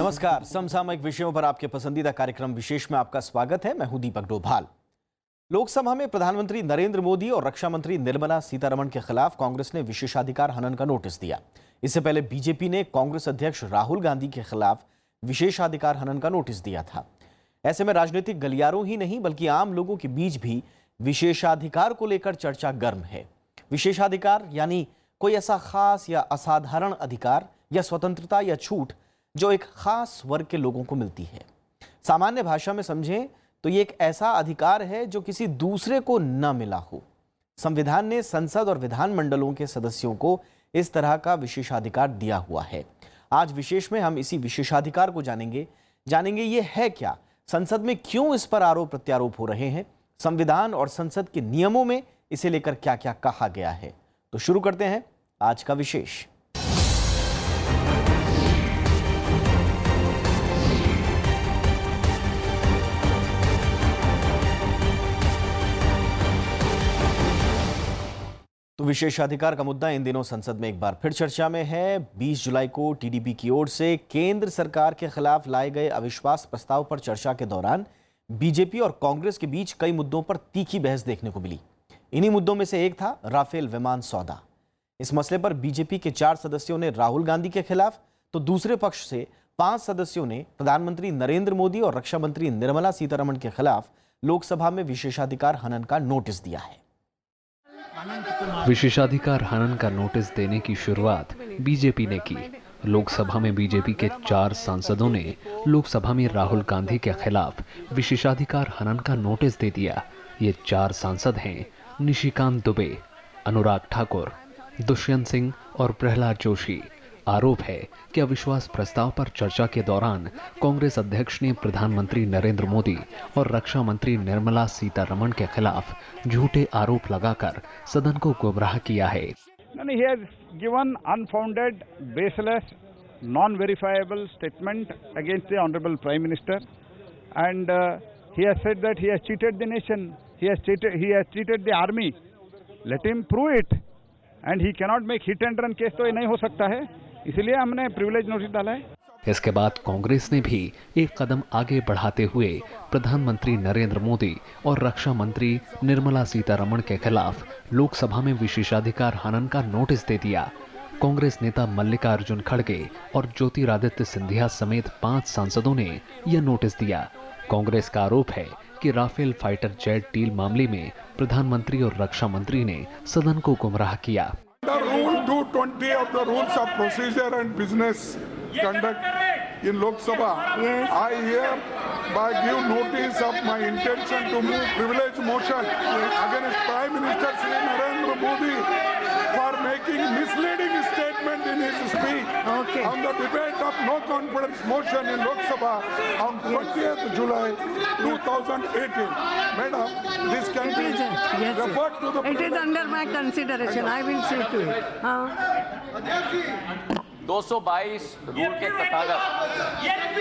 नमस्कार। समसामयिक विषयों पर आपके पसंदीदा कार्यक्रम विशेष में आपका स्वागत है। मैं हूं दीपक डोभाल। लोकसभा में प्रधानमंत्री नरेंद्र मोदी और रक्षा मंत्री निर्मला सीतारमण के खिलाफ कांग्रेस ने विशेषाधिकार हनन का नोटिस दिया। इससे पहले बीजेपी ने कांग्रेस अध्यक्ष राहुल गांधी के खिलाफ विशेषाधिकार हनन का नोटिस दिया था। ऐसे में राजनीतिक गलियारों ही नहीं बल्कि आम लोगों के बीच भी विशेषाधिकार को लेकर चर्चा गर्म है। विशेषाधिकार यानी कोई ऐसा खास या असाधारण अधिकार या स्वतंत्रता या छूट जो एक खास वर्ग के लोगों को मिलती है। सामान्य भाषा में समझें तो ये एक ऐसा अधिकार है जो किसी दूसरे को न मिला हो। संविधान ने संसद और विधानमंडलों के सदस्यों को इस तरह का विशेषाधिकार दिया हुआ है। आज विशेष में हम इसी विशेषाधिकार को जानेंगे ये है क्या, संसद में क्यों इस पर आरोप प्रत्यारोप हो रहे हैं, संविधान और संसद के नियमों में इसे लेकर क्या क्या कहा गया है। तो शुरू करते हैं आज का विशेष। तो विशेषाधिकार का मुद्दा इन दिनों संसद में एक बार फिर चर्चा में है। 20 जुलाई को टीडीपी की ओर से केंद्र सरकार के खिलाफ लाए गए अविश्वास प्रस्ताव पर चर्चा के दौरान बीजेपी और कांग्रेस के बीच कई मुद्दों पर तीखी बहस देखने को मिली। इन्हीं मुद्दों में से एक था राफेल विमान सौदा। इस मसले पर बीजेपी के 4 सदस्यों ने राहुल गांधी के खिलाफ तो दूसरे पक्ष से 5 सदस्यों ने प्रधानमंत्री नरेंद्र मोदी और रक्षा मंत्री निर्मला सीतारमण के खिलाफ लोकसभा में विशेषाधिकार हनन का नोटिस दिया है। विशेषाधिकार हनन का नोटिस देने की शुरुआत बीजेपी ने की। लोकसभा में बीजेपी के 4 सांसदों ने लोकसभा में राहुल गांधी के खिलाफ विशेषाधिकार हनन का नोटिस दे दिया। ये 4 सांसद हैं निशिकांत दुबे, अनुराग ठाकुर, दुष्यंत सिंह और प्रहलाद जोशी। आरोप है कि अविश्वास प्रस्ताव पर चर्चा के दौरान कांग्रेस अध्यक्ष ने प्रधानमंत्री नरेंद्र मोदी और रक्षा मंत्री निर्मला सीतारमण के खिलाफ झूठे आरोप लगाकर सदन को गुमराह किया है। He has given unfounded, baseless, non-verifiable statement against the Honorable Prime Minister, and he has said that he has cheated the nation. He has cheated the army. Let him prove it, and he cannot make hit and run case तो ये नहीं हो सकता है, इसलिए हमने privilege notice डाला है। इसके बाद कांग्रेस ने भी एक कदम आगे बढ़ाते हुए प्रधानमंत्री नरेंद्र मोदी और रक्षा मंत्री निर्मला सीतारमण के खिलाफ लोकसभा में विशेषाधिकार हनन का नोटिस दे दिया। कांग्रेस नेता मल्लिकार्जुन खड़गे और ज्योतिरादित्य सिंधिया समेत 5 सांसदों ने यह नोटिस दिया। कांग्रेस का आरोप है कि राफेल फाइटर जेट डील मामले में प्रधानमंत्री और रक्षा मंत्री ने सदन को गुमराह किया। Rule 220 of the Rules of Procedure and Business Conduct in Lok Sabha, I hereby give notice of my intention to move privilege motion against Prime Minister Shri Narendra Modi for making misleading statement in his speech on the debate of no confidence motion in Lok Sabha on 20th July 2018. Madam, this can be referred to the... It is under my consideration. I will see to it. 222 rule के Tathagata,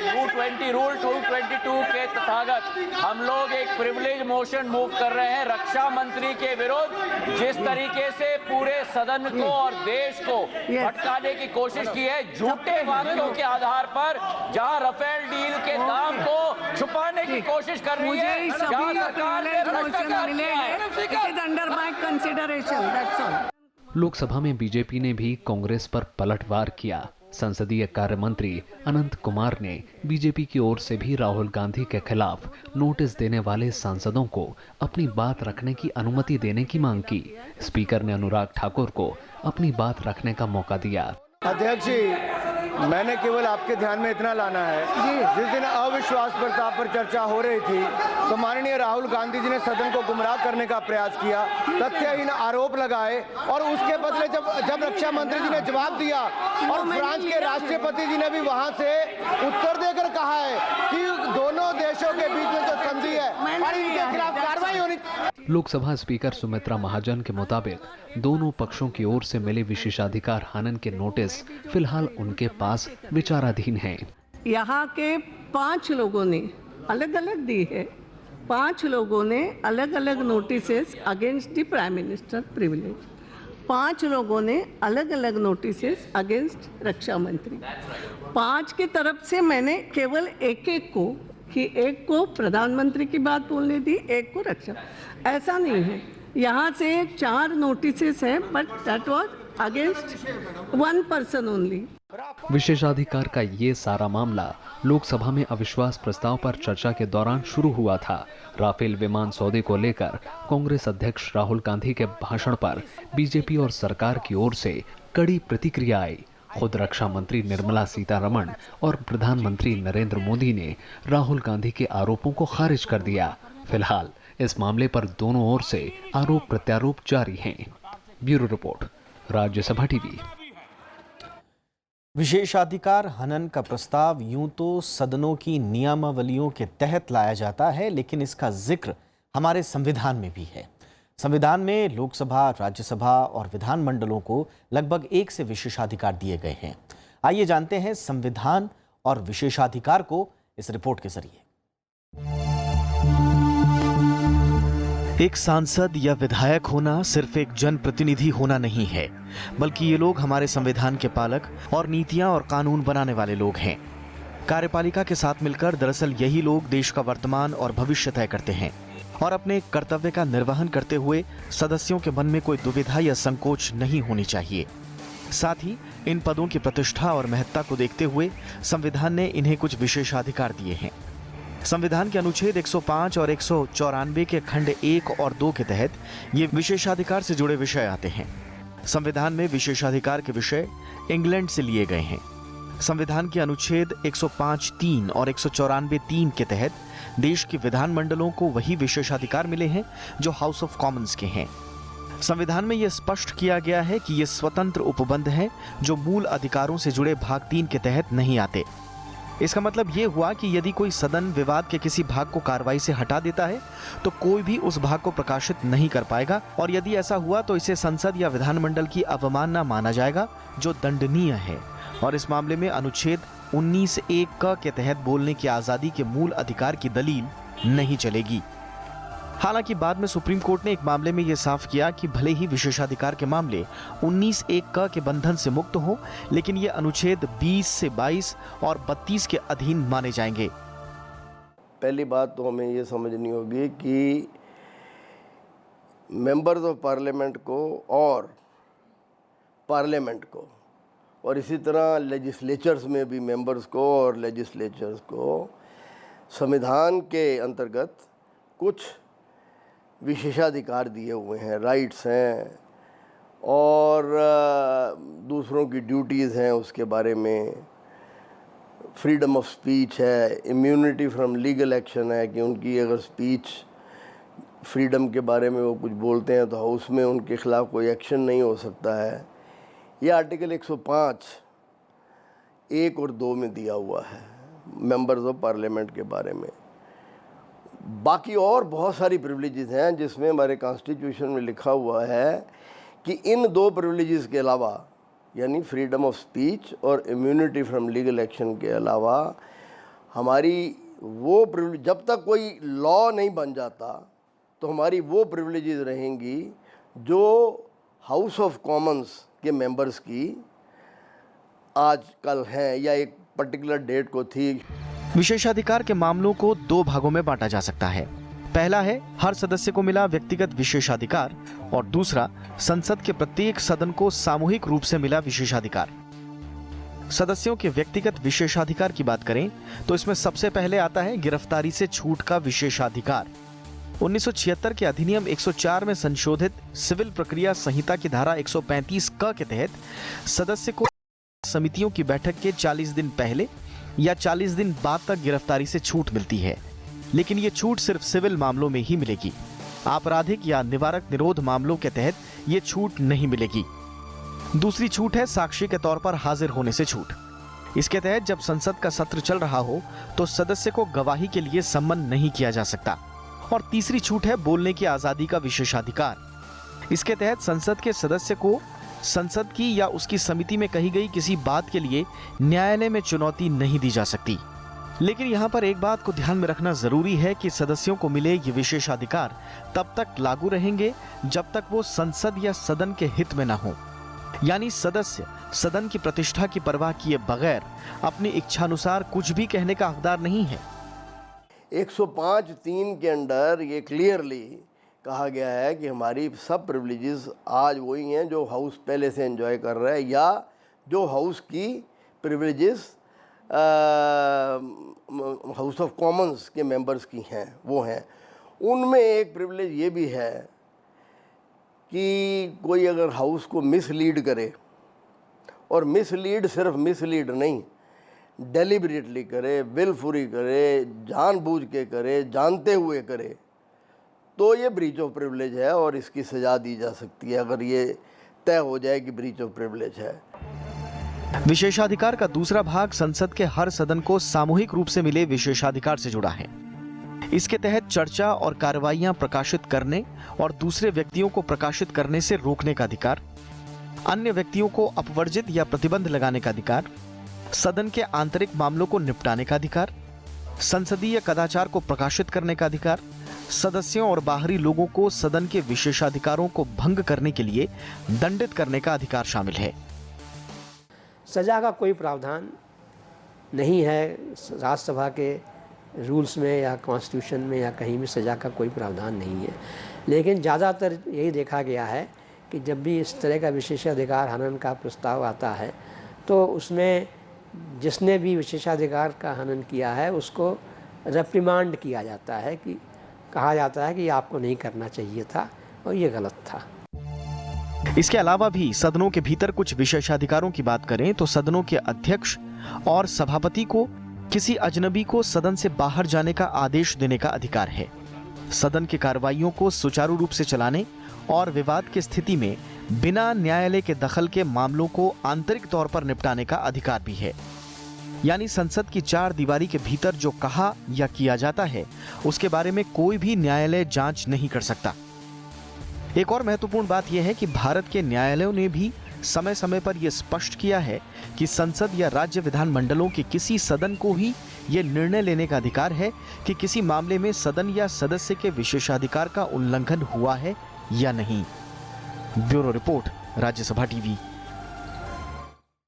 220 rule 222 के तथागत हम लोग एक privilege motion move कर रहे हैं रक्षा मंत्री के विरुद्ध। जिस तरीके से पूरे सदन को और देश को भटकाने की कोशिश की है झूठे वाक्यों के आधार पर, जहां राफेल डील के नाम को छुपाने की कोशिश कर रही है, जहां सरकार ने भ्रष्टाचार किया है। It is under my consideration. That's all. Lok Sabha में बीजेपी ने भी कांग्रेस पर पलटवार किया। संसदीय कार्य मंत्री अनंत कुमार ने बीजेपी की ओर से भी राहुल गांधी के खिलाफ नोटिस देने वाले सांसदों को अपनी बात रखने की अनुमति देने की मांग की। स्पीकर ने अनुराग ठाकुर को अपनी बात रखने का मौका दिया। अध्यक्ष जी, मैंने केवल आपके ध्यान में इतना लाना है, जिस दिन अविश्वास प्रस्ताव पर चर्चा हो रही थी तो माननीय राहुल गांधी जी ने सदन को गुमराह करने का प्रयास किया, तथ्यहीन आरोप लगाए और उसके बदले जब रक्षा मंत्री जी ने जवाब दिया और फ्रांस के राष्ट्रपति जी ने भी वहां से उत्तर देकर कहा है कि दोनों देशों के बीच में जो संधि है और इनके खिलाफ कार्रवाई होनी। लोकसभा स्पीकर सुमित्रा महाजन के मुताबिक दोनों पक्षों की ओर से मिले विशेषाधिकार हनन के नोटिस फिलहाल उनके पास विचाराधीन हैं। यहाँ के 5 लोगों ने अलग अलग दी है। 5 लोगों ने अलग अलग notices against the prime minister privilege. 5 लोगों ने अलग अलग नोटिसेस अगेंस्ट रक्षा मंत्री। 5 की तरफ से मैंने केवल एक को कि एक को प्रधानमंत्री की बात बोलनी थी, एक को रक्षा। ऐसा नहीं है, यहाँ से 4 नोटिसेस हैं, but that was against 1 person only. विशेषाधिकार का ये सारा मामला लोकसभा में अविश्वास प्रस्ताव पर चर्चा के दौरान शुरू हुआ था। राफेल विमान सौदे को लेकर कांग्रेस अध्यक्ष राहुल गांधी के भाषण पर बीजेपी और सरकार की ओर से कड़ी प्रतिक्रिया आई। खुद रक्षा मंत्री निर्मला सीतारमण और प्रधानमंत्री नरेंद्र मोदी ने राहुल गांधी के आरोपों को खारिज कर दिया। फिलहाल इस मामले पर दोनों ओर से आरोप प्रत्यारोप जारी हैं। Bureau report, Rajya Sabha TV. विशेषाधिकार हनन का प्रस्ताव यूं तो सदनों की नियमावलियों के तहत लाया जाता है, लेकिन इसका जिक्र हमारे संविधान में भी है। संविधान में लोकसभा, राज्यसभा और विधानमंडलों को लगभग 1 से विशेषाधिकार दिए गए हैं। आइए जानते हैं संविधान और विशेषाधिकार को इस रिपोर्ट के जरिए। एक सांसद या विधायक होना सिर्फ एक जनप्रतिनिधि होना नहीं है, बल्कि ये लोग हमारे संविधान के पालक और नीतियां और कानून बनाने वाले लोग हैं। कार्यपालिका के साथ मिलकर दरअसल यही लोग देश का वर्तमान और भविष्य तय करते हैं और अपने कर्तव्य का निर्वहन करते हुए सदस्यों के मन में कोई दुविधा या संकोच नहीं होनी चाहिए। साथ ही इन पदों की प्रतिष्ठा और महत्ता को देखते हुए संविधान ने इन्हें कुछ विशेषाधिकार दिए हैं। संविधान के अनुच्छेद 105 और 194 के खंड 1 और 2 के तहत ये विशेषाधिकार से जुड़े विषय आते हैं। संविधान में विशेषाधिकार के विषय इंग्लैंड से लिए गए हैं। संविधान के अनुच्छेद 105(3) और 194(3) के तहत देश के विधानमंडलों को वही विशेषाधिकार मिले हैं जो हाउस ऑफ कॉमन्स के हैं। संविधान में यह स्पष्ट किया गया है कि ये स्वतंत्र उपबंध हैं जो मूल अधिकारों से जुड़े भाग 3 के तहत नहीं आते। इसका मतलब ये हुआ कि यदि कोई सदन विवाद के किसी भाग को कार्रवाई से हटा देता है तो कोई भी उस भाग को प्रकाशित नहीं कर पाएगा, और यदि ऐसा हुआ तो इसे संसद या विधानमंडल की अवमानना माना जाएगा, जो दंडनीय है। और इस मामले में अनुच्छेद 19(1) के तहत बोलने की आजादी के मूल अधिकार की दलील नहीं चलेगी। हालांकि बाद में सुप्रीम कोर्ट ने एक मामले में यह साफ किया कि भले ही विशेषाधिकार के मामले 19(1) के बंधन से मुक्त हो, लेकिन ये अनुच्छेद 20 से 22 और 32 के अधीन माने जाएंगे। पहली बात तो हमें ये समझनी होगी कि मेंबर्स ऑफ पार्लियामेंट को और पार्लियामेंट को, और इसी तरह लेजिस्लेचर्स में भी मेंबर्स को और लेजिस्लेचर्स को संविधान के अंतर्गत कुछ विशेषाधिकार दिए हुए हैं, राइट्स हैं और दूसरों की ड्यूटीज़ हैं, उसके बारे में फ्रीडम ऑफ स्पीच है, इम्यूनिटी फ्रॉम लीगल एक्शन है कि उनकी अगर स्पीच फ्रीडम के बारे में वो कुछ बोलते हैं तो हाउस में उनके खिलाफ कोई एक्शन नहीं हो सकता है। ये आर्टिकल 105 1 और 2 में दिया हुआ है मेंबर्स ऑफ पार्लियामेंट के बारे में। बाकी और बहुत सारी प्रिविलेजेस हैं जिसमें हमारे कॉन्स्टिट्यूशन में लिखा हुआ है कि इन 2 प्रिविलेजेस के अलावा, यानी फ्रीडम ऑफ स्पीच और इम्यूनिटी फ्रॉम लीगल एक्शन के अलावा, हमारी वो प्रिविलेज जब तक कोई लॉ नहीं बन जाता तो हमारी वो प्रिविलेजेस रहेंगी जो हाउस ऑफ कॉमन्स के मेंबर्स की आज कल हैं या एक पर्टिकुलर डेट को थी। विशेषाधिकार के मामलों को 2 भागों में बांटा जा सकता है। पहला है हर सदस्य को मिला व्यक्तिगत विशेषाधिकार, और दूसरा संसद के प्रत्येक सदन को सामूहिक रूप से मिला विशेषाधिकार। सदस्यों के व्यक्तिगत विशेषाधिकार की बात करें तो इसमें सबसे पहले आता है गिरफ्तारी से छूट का विशेषाधिकार। 1976 के अधिनियम 104 में संशोधित सिविल प्रक्रिया संहिता की धारा 135 क के तहत सदस्य को समितियों की बैठक के 40 दिन पहले या 40 दिन बाद तक गिरफ्तारी से छूट मिलती है, लेकिन ये छूट सिर्फ सिविल मामलों में ही मिलेगी। आपराधिक या निवारक निरोध मामलों के तहत ये छूट नहीं मिलेगी। दूसरी छूट है साक्षी के तौर पर हाजिर होने से छूट। इसके तहत जब संसद का सत्र चल रहा हो तो सदस्य को गवाही के लिए सम्मन नहीं किया जा सकता। और तीसरी छूट है बोलने की आजादी का विशेषाधिकार। इसके तहत संसद के सदस्य को संसद की या उसकी समिति में कही गई किसी बात के लिए न्यायालय में चुनौती नहीं दी जा सकती। लेकिन यहाँ पर एक बात को ध्यान में रखना जरूरी है कि सदस्यों को मिले ये विशेषाधिकार तब तक लागू रहेंगे जब तक वो संसद या सदन के हित में न हो। यानी सदस्य सदन की प्रतिष्ठा की परवाह किए बगैर अपनी इच्छानुसार कुछ भी कहने का हकदार नहीं है। 105(3) के अंडर ये क्लियरली कहा गया है कि हमारी सब प्रिविलेजेस आज वही हैं जो हाउस पहले से एंजॉय कर रहा है, या जो हाउस की प्रिविलेजेस हाउस ऑफ कॉमन्स के मेंबर्स की हैं वो हैं। उनमें एक प्रिविलेज ये भी है कि कोई अगर हाउस को मिसलीड करे, और मिसलीड सिर्फ मिसलीड नहीं, डेलिबरेटली करे, विलफुली करे, जानबूझ के करे, जानते हुए करे, तो ये ब्रीच ऑफ प्रिविलेज है और इसकी सज़ा दी जा सकती है अगर ये तय हो जाए कि ब्रीच ऑफ प्रिविलेज है। विशेषाधिकार का दूसरा भाग संसद के हर सदन को सामूहिक रूप से मिले विशेषाधिकार से जुड़ा है। इसके तहत चर्चा और कार्रवाइयां प्रकाशित करने और दूसरे व्यक्तियों को प्रकाशित करने से रोकने का अधिकार, अन्य व्यक्तियों को अपवर्जित या प्रतिबंध लगाने का अधिकार, सदन के आंतरिक मामलों को निपटाने का अधिकार, संसदीय कदाचार को प्रकाशित करने का अधिकार, सदस्यों और बाहरी लोगों को सदन के विशेषाधिकारों को भंग करने के लिए दंडित करने का अधिकार शामिल है। सज़ा का कोई प्रावधान नहीं है राज्यसभा के रूल्स में या कॉन्स्टिट्यूशन में या कहीं भी सज़ा का कोई प्रावधान नहीं है। लेकिन ज़्यादातर यही देखा गया है कि जब भी इस तरह का विशेषाधिकार हनन का प्रस्ताव आता है तो उसमें जिसने भी विशेषाधिकार का हनन किया है उसको रेप्रिमांड किया जाता है, कि कहा जाता है कि आपको नहीं करना चाहिए था और ये गलत था। इसके अलावा भी सदनों के भीतर कुछ विशेषाधिकारों की बात करें तो सदनों के अध्यक्ष और सभापति को किसी अजनबी को सदन से बाहर जाने का आदेश देने का अधिकार है। सदन की कार्रवाइयों को सुचारू रूप से चलाने और विवाद की स्थिति में बिना न्यायालय के दखल के मामलों को आंतरिक तौर पर निपटाने का अधिकार भी है। यानी संसद की चार दीवारी के भीतर जो कहा या किया जाता है उसके बारे में कोई भी न्यायालय जांच नहीं कर सकता। एक और महत्वपूर्ण बात यह है कि भारत के न्यायालयों ने भी समय समय पर यह स्पष्ट किया है कि संसद या राज्य विधानमंडलों के किसी सदन को ही यह निर्णय लेने का अधिकार है कि किसी मामले में सदन या सदस्य के विशेषाधिकार का उल्लंघन हुआ है या नहीं। Bureau report, Rajya Sabha TV.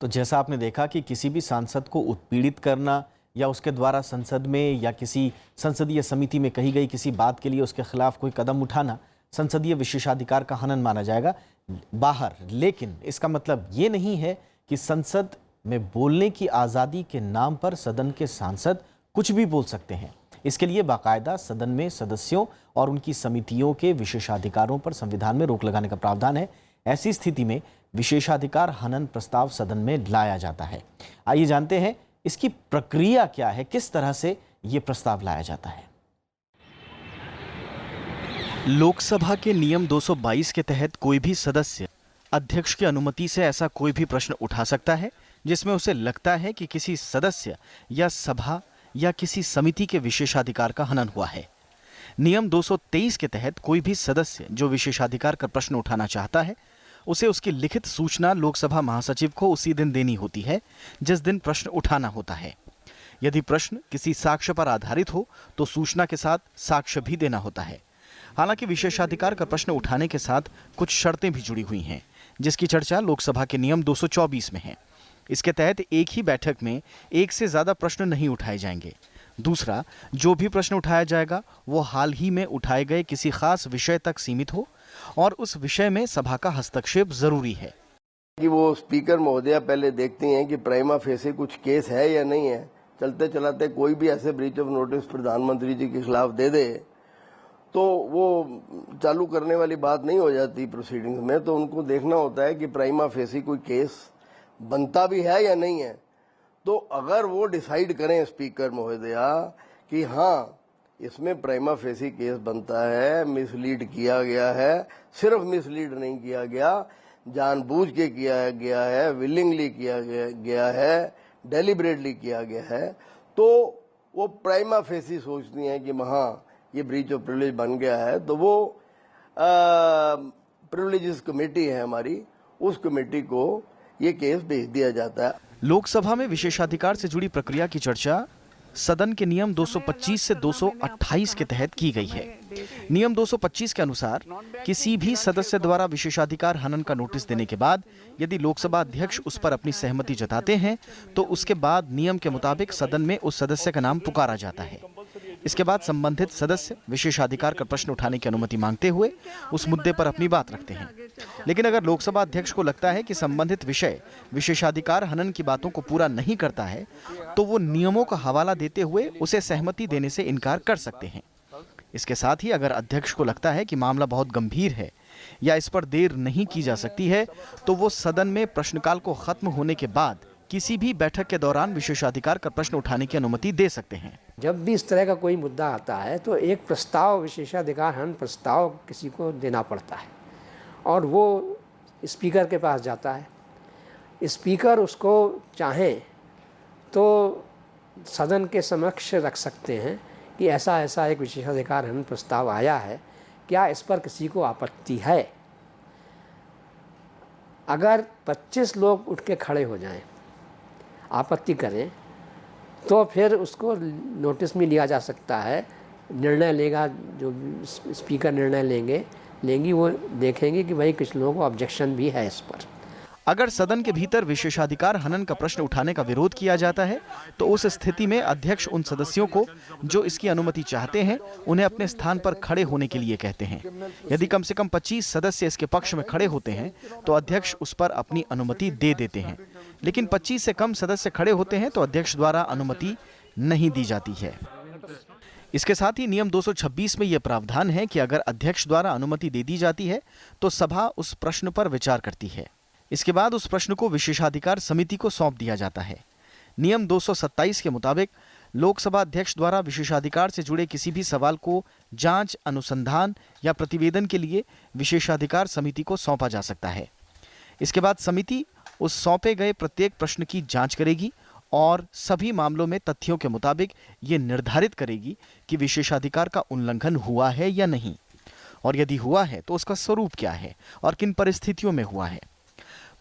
तो जैसा आपने देखा कि किसी भी सांसद को उत्पीड़ित करना या उसके द्वारा संसद में या किसी संसदीय समिति में कही गई किसी बात के लिए उसके खिलाफ कोई कदम उठाना संसदीय विशेषाधिकार का हनन माना जाएगा बाहर। लेकिन इसका मतलब ये नहीं है कि संसद में बोलने की आज़ादी के नाम पर सदन के सांसद कुछ भी बोल सकते हैं। इसके लिए बाकायदा सदन में सदस्यों और उनकी समितियों के विशेषाधिकारों पर संविधान में रोक लगाने का प्रावधान है। ऐसी स्थिति में विशेषाधिकार हनन प्रस्ताव सदन में लाया जाता है। आइए जानते हैं इसकी प्रक्रिया क्या है, किस तरह से ये प्रस्ताव लाया जाता है। लोकसभा के नियम 222 के तहत कोई भी सदस्य अध्यक्ष की अनुमति से ऐसा कोई भी प्रश्न उठा सकता है जिसमें उसे लगता है कि किसी सदस्य या सभा या किसी समिति के विशेषाधिकार का हनन हुआ है। नियम 223 के तहत कोई भी सदस्य जो विशेषाधिकार का प्रश्न उठाना चाहता है उसे उसकी लिखित सूचना लोकसभा महासचिव को उसी दिन देनी होती है जिस दिन प्रश्न उठाना होता है। यदि प्रश्न किसी साक्ष्य पर आधारित हो तो सूचना के साथ साक्ष्य भी देना होता है। हालांकि विशेषाधिकार का प्रश्न उठाने के साथ कुछ शर्तें भी जुड़ी हुई हैं, जिसकी चर्चा लोकसभा के नियम 224 में है। इसके तहत एक ही बैठक में एक से ज्यादा प्रश्न नहीं उठाए जाएंगे। दूसरा, जो भी प्रश्न उठाया जाएगा वो हाल ही में उठाए गए किसी खास विषय तक सीमित हो और उस विषय में सभा का हस्तक्षेप जरूरी है। कि वो स्पीकर महोदया पहले देखती हैं कि प्राइमा फेसी कुछ केस है या नहीं है। चलते चलाते कोई भी ऐसे ब्रीच ऑफ नोटिस प्रधानमंत्री जी के खिलाफ दे दे तो वो चालू करने वाली बात नहीं हो जाती प्रोसीडिंग्स में। तो उनको देखना होता है कि प्राइमा फेसी कोई केस बनता भी है या नहीं है। तो अगर वो डिसाइड करें स्पीकर महोदया कि हाँ इसमें प्राइमा फेसी केस बनता है, मिसलीड किया गया है, सिर्फ मिसलीड नहीं किया गया, जानबूझ के किया गया है, विलिंगली किया गया है, डेलिबरेटली किया गया है, तो वो प्राइमा फेसी सोचती हैं कि हाँ ये ब्रीच ऑफ प्रिविलेज बन गया है। तो वो प्रिविलेजेस कमेटी है हमारी, उस कमेटी को ये केस भेज दिया जाता है। लोकसभा में विशेषाधिकार से जुड़ी प्रक्रिया की चर्चा सदन के नियम 225 से 228 के तहत की गई है। नियम 225 के अनुसार किसी भी सदस्य द्वारा विशेषाधिकार हनन का नोटिस देने के बाद यदि लोकसभा अध्यक्ष उस पर अपनी सहमति जताते हैं तो उसके बाद नियम के मुताबिक सदन में उस सदस्य का नाम पुकारा जाता है। इसके बाद संबंधित सदस्य विशेषाधिकार का प्रश्न उठाने की अनुमति मांगते हुए उस मुद्दे पर अपनी बात रखते हैं। लेकिन अगर लोकसभा अध्यक्ष को लगता है कि संबंधित विषय विशेषाधिकार हनन की बातों को पूरा नहीं करता है तो वो नियमों का हवाला देते हुए उसे सहमति देने से इनकार कर सकते हैं। इसके साथ ही अगर अध्यक्ष को लगता है कि मामला बहुत गंभीर है या इस पर देर नहीं की जा सकती है तो वो सदन में प्रश्नकाल को खत्म होने के बाद किसी भी बैठक के दौरान विशेषाधिकार का प्रश्न उठाने की अनुमति दे सकते हैं। जब भी इस तरह का कोई मुद्दा आता है तो एक प्रस्ताव, विशेषाधिकार हनन प्रस्ताव किसी को देना पड़ता है और वो स्पीकर के पास जाता है। स्पीकर उसको चाहें तो सदन के समक्ष रख सकते हैं कि ऐसा ऐसा एक विशेषाधिकार हनन प्रस्ताव आया है, क्या इस पर किसी को आपत्ति है। अगर 25 लोग उठ के खड़े हो जाएं, आपत्ति करें, तो फिर उसको नोटिस में लिया जा सकता है। निर्णय लेगा, जो स्पीकर निर्णय लेंगी वो देखेंगे कि भाई कुछ लोगों को ऑब्जेक्शन भी है इस पर। अगर सदन के भीतर विशेषाधिकार हनन का प्रश्न उठाने का विरोध किया जाता है तो उस स्थिति में अध्यक्ष उन सदस्यों को जो इसकी अनुमति चाहते हैं उन्हें अपने स्थान पर खड़े होने के लिए कहते हैं। यदि कम से कम 25 सदस्य इसके पक्ष में खड़े होते हैं तो अध्यक्ष उस पर अपनी अनुमति दे देते हैं। लेकिन 25 से कम सदस्य खड़े होते हैं तो अध्यक्ष द्वारा अनुमति नहीं दी जाती है। इसके साथ ही नियम 226 में यह प्रावधान है कि अगर अध्यक्ष द्वारा अनुमति दे दी जाती है तो सभा उस प्रश्न पर विचार करती है। इसके बाद उस प्रश्न को विशेषाधिकार समिति को सौंप दिया जाता है। नियम 227 के मुताबिक लोकसभा अध्यक्ष द्वारा विशेषाधिकार से जुड़े किसी भी सवाल को जांच, अनुसंधान या प्रतिवेदन के लिए विशेषाधिकार समिति को सौंपा जा सकता है। इसके बाद समिति उस सौंपे गए प्रत्येक प्रश्न की जांच करेगी और सभी मामलों में तथ्यों के मुताबिक ये निर्धारित करेगी कि विशेषाधिकार का उल्लंघन हुआ है या नहीं, और यदि हुआ है तो उसका स्वरूप क्या है और किन परिस्थितियों में हुआ है।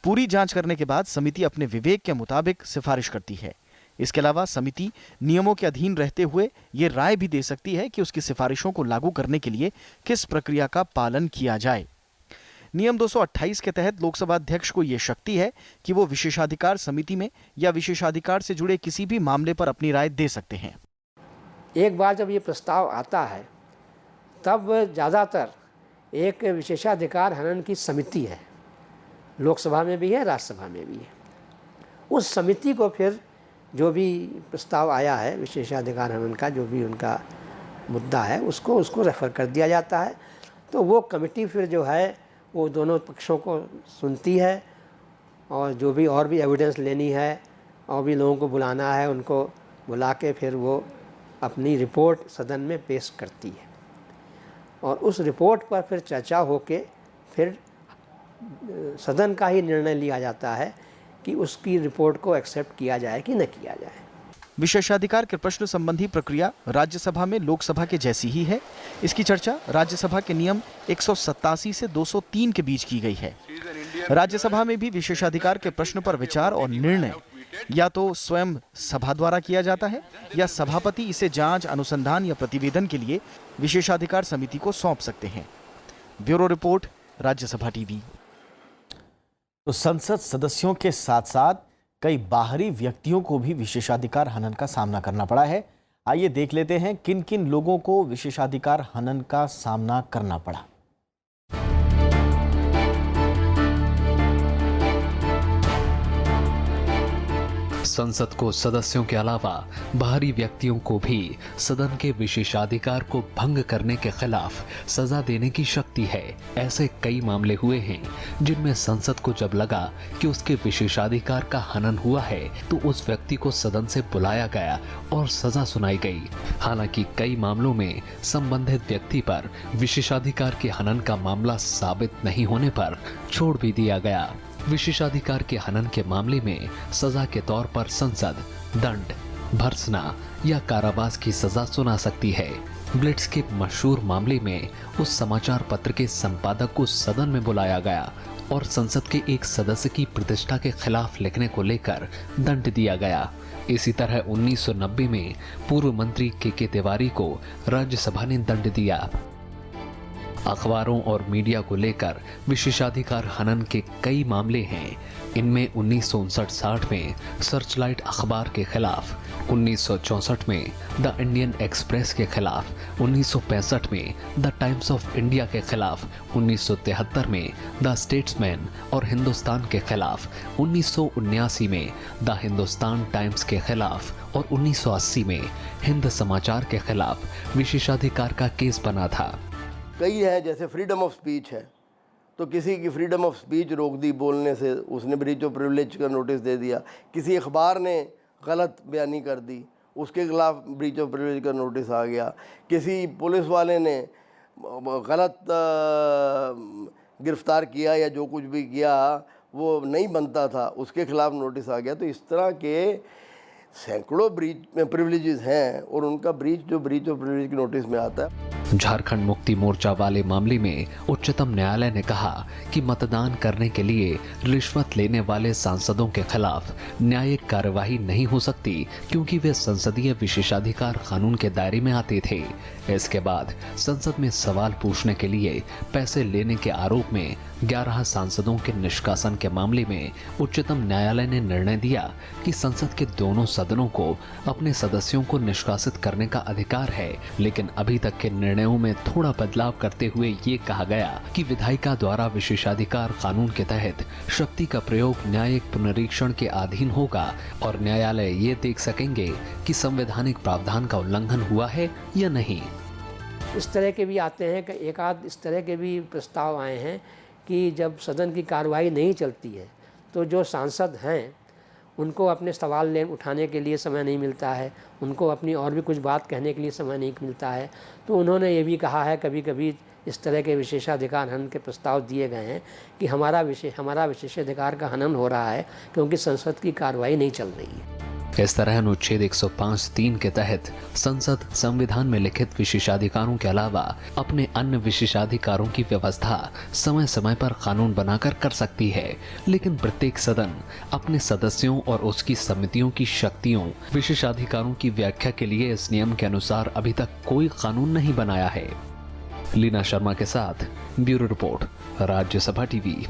पूरी जांच करने के बाद समिति अपने विवेक के मुताबिक सिफारिश करती है। इसके अलावा समिति नियमों के अधीन रहते हुए ये राय भी दे सकती है कि उसकी सिफारिशों को लागू करने के लिए किस प्रक्रिया का पालन किया जाए। नियम 228 के तहत लोकसभा अध्यक्ष को ये शक्ति है कि वो विशेषाधिकार समिति में या विशेषाधिकार से जुड़े किसी भी मामले पर अपनी राय दे सकते हैं। एक बार जब ये प्रस्ताव आता है तब ज़्यादातर एक विशेषाधिकार हनन की समिति है, लोकसभा में भी है, राज्यसभा में भी है। उस समिति को फिर जो भी प्रस्ताव आया है विशेषाधिकार हनन का, जो भी उनका मुद्दा है, उसको रेफ़र कर दिया जाता है। तो वो कमेटी फिर जो है वो दोनों पक्षों को सुनती है और जो भी और भी एविडेंस लेनी है और भी लोगों को बुलाना है, उनको बुला के फिर वो अपनी रिपोर्ट सदन में पेश करती है और उस रिपोर्ट पर फिर चर्चा होके फिर सदन का ही निर्णय लिया जाता है कि उसकी रिपोर्ट को एक्सेप्ट किया जाए कि न किया जाए। विशेषाधिकार के प्रश्न संबंधी प्रक्रिया राज्यसभा में लोकसभा के जैसी ही है। इसकी चर्चा राज्यसभा के नियम 187 से 203 के बीच की गई है। राज्यसभा में भी विशेषाधिकार के प्रश्न पर विचार और निर्णय या तो स्वयं सभा द्वारा किया जाता है या सभापति इसे जांच, अनुसंधान या प्रतिवेदन के लिए विशेषाधिकार समिति को सौंप सकते हैं। Bureau report, Rajya Sabha TV. तो संसद सदस्यों के साथ साथ कई बाहरी व्यक्तियों को भी विशेषाधिकार हनन का सामना करना पड़ा है। आइए देख लेते हैं किन किन लोगों को विशेषाधिकार हनन का सामना करना पड़ा। संसद को सदस्यों के अलावा बाहरी व्यक्तियों को भी सदन के विशेषाधिकार को भंग करने के खिलाफ सजा देने की शक्ति है। ऐसे कई मामले हुए हैं जिनमें संसद को जब लगा कि उसके विशेषाधिकार का हनन हुआ है तो उस व्यक्ति को सदन से बुलाया गया और सजा सुनाई गई। हालांकि कई मामलों में संबंधित व्यक्ति पर विशेषाधिकार के हनन का मामला साबित नहीं होने पर छोड़ भी दिया गया। विशेषाधिकार के हनन के मामले में सजा के तौर पर संसद दंड, भर्त्सना या कारावास की सजा सुना सकती है। ब्लिट्स के मशहूर मामले में उस समाचार पत्र के संपादक को सदन में बुलाया गया और संसद के एक सदस्य की प्रतिष्ठा के खिलाफ लिखने को लेकर दंड दिया गया। इसी तरह 1990 में पूर्व मंत्री के तिवारी को राज्यसभा ने दंड दिया। अखबारों और मीडिया को लेकर विशेषाधिकार हनन के कई मामले हैं। इनमें 1959-60 में सर्चलाइट अखबार के खिलाफ, 1964 में द इंडियन एक्सप्रेस के खिलाफ, 1965 में द टाइम्स ऑफ इंडिया के खिलाफ, 1973 में द स्टेट्समैन और हिंदुस्तान के खिलाफ, 1979 में द हिंदुस्तान टाइम्स के खिलाफ और 1980 में हिंद समाचार के खिलाफ विशेषाधिकार का केस बना था। कई है, जैसे फ्रीडम ऑफ स्पीच है, तो किसी की फ्रीडम ऑफ स्पीच रोक दी बोलने से, उसने ब्रीच ऑफ प्रिविलेज का नोटिस दे दिया। किसी अखबार ने गलत बयानी कर दी, उसके खिलाफ ब्रीच ऑफ प्रिविलेज का नोटिस आ गया। किसी पुलिस वाले ने गलत गिरफ्तार किया या जो कुछ भी किया वो नहीं बनता था, उसके खिलाफ नोटिस आ गया। तो इस तरह के सैकड़ों ब्रीच प्रिविलेजेस हैं और उनका ब्रीच ऑफ प्रिविलेज के नोटिस में आता है। झारखंड मुक्ति मोर्चा वाले मामले में उच्चतम न्यायालय ने कहा कि मतदान करने के लिए रिश्वत लेने वाले सांसदों के खिलाफ न्यायिक कार्यवाही नहीं हो सकती, क्योंकि वे संसदीय विशेषाधिकार कानून के दायरे में आते थे। इसके बाद संसद में सवाल पूछने के लिए पैसे लेने के आरोप में 11 सांसदों के निष्कासन के मामले में उच्चतम न्यायालय ने निर्णय दिया कि संसद के दोनों सदनों को अपने सदस्यों को निष्कासित करने का अधिकार है, लेकिन अभी तक के निर्णयों में थोड़ा बदलाव करते हुए ये कहा गया कि विधायिका द्वारा विशेषाधिकार कानून के तहत शक्ति का प्रयोग न्यायिक पुनरीक्षण के अधीन होगा और न्यायालय ये देख सकेंगे कि संवैधानिक प्रावधान का उल्लंघन हुआ है या नहीं। इस तरह के भी आते हैं कि एक आध इस तरह के भी प्रस्ताव आए हैं कि जब सदन की कार्रवाई नहीं चलती है तो जो सांसद हैं उनको अपने सवाल उठाने के लिए समय नहीं मिलता है, उनको अपनी और भी कुछ बात कहने के लिए समय नहीं मिलता है। तो उन्होंने ये भी कहा है, कभी कभी इस तरह के विशेषाधिकार हनन के प्रस्ताव दिए गए हैं कि हमारा विशेषाधिकार का हनन हो रहा है क्योंकि संसद की कार्रवाई नहीं चल रही है। इस तरह अनुच्छेद 105(3) के तहत संसद संविधान में लिखित विशेषाधिकारों के अलावा अपने अन्य विशेषाधिकारों की व्यवस्था समय समय पर कानून बनाकर कर सकती है, लेकिन प्रत्येक सदन अपने सदस्यों और उसकी समितियों की शक्तियों, विशेषाधिकारों की व्याख्या के लिए इस नियम के अनुसार अभी तक कोई कानून नहीं बनाया है। लीना शर्मा के साथ ब्यूरो रिपोर्ट, राज्यसभा टीवी।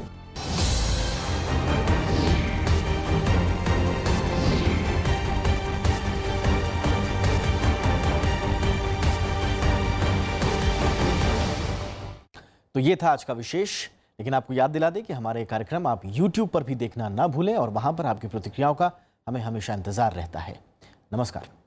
तो ये था आज का विशेष, लेकिन आपको याद दिला दें कि हमारे कार्यक्रम आप YouTube पर भी देखना ना भूलें और वहां पर आपकी प्रतिक्रियाओं का हमें हमेशा इंतजार रहता है। नमस्कार।